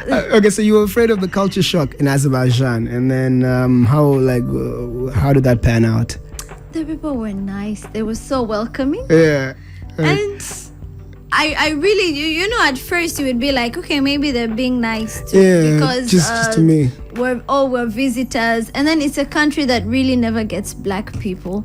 Okay, so you were afraid of the culture shock in Azerbaijan, and then how did that pan out? The people were nice. They were so welcoming. Yeah. And I really, at first you would be like, okay, maybe they're being nice because just to me. We're visitors, and then it's a country that really never gets black people.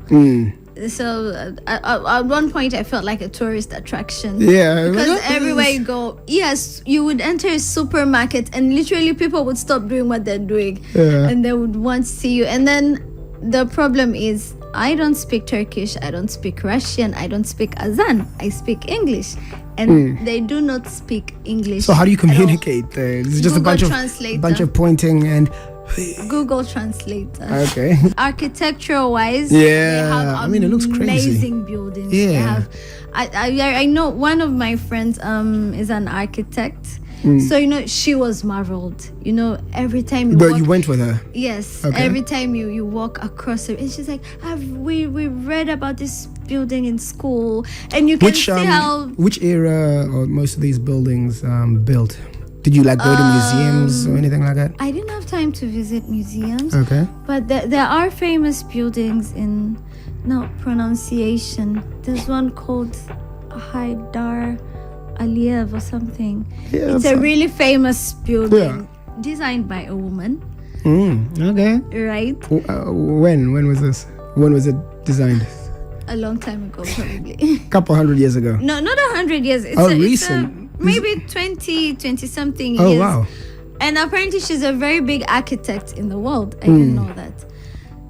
So at one point I felt like a tourist attraction. Yeah, because everywhere you go, yes, you would enter a supermarket and literally people would stop doing what they're doing, and they would want to see you. And then the problem is, I don't speak Turkish, I don't speak Russian, I don't speak Azan, I speak English, and they do not speak English. So how do you communicate there? It's just a bunch of pointing and Google Translator. Okay. Architectural wise, yeah, they have it looks crazy. Amazing buildings. Yeah. They have, I know one of my friends is an architect. So she was marveled. Every time you went with her. Yes. Okay. Every time you walk across it, and she's like, we read about this building in school, and you can see how. Which era or most of these buildings built? Did you go to museums or anything like that? I didn't have time to visit museums. Okay. But there are famous buildings in pronunciation. There's one called Haidar Aliyev or something. Yeah, it's a really famous building designed by a woman. Okay. Right? When was this? When was it designed? A long time ago, probably. Couple 100 years ago. No, not 100 years. It's recent. Maybe 20 something years. Oh, wow. And apparently she's a very big architect in the world. I didn't know that.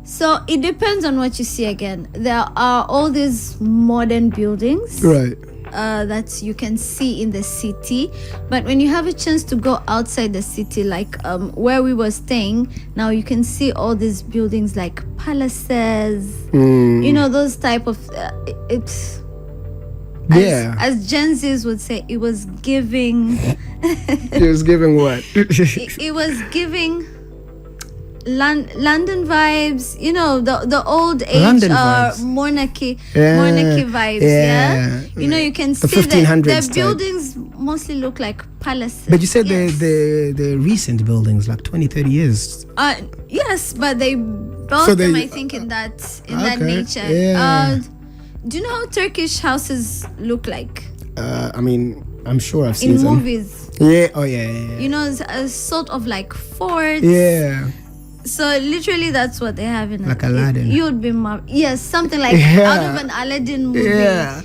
So it depends on what you see again. There are all these modern buildings. Right. That you can see in the city, but when you have a chance to go outside the city, like where we were staying, now you can see all these buildings like palaces, those type of as Gen Zs would say, it was giving it was giving what? it was giving London vibes, the old age monarchy vibes. Yeah. You can see that the buildings mostly look like palaces. But you said the recent buildings, like 20-30 years. Yes, but they built them, I think, in that nature. Yeah. Do you know how Turkish houses look like? I'm sure I've seen in some movies. Yeah. Oh yeah. It's a sort of like forts. Yeah. So literally that's what they have in like Aladdin. You'd be yes, something like out of an Aladdin movie. Yeah.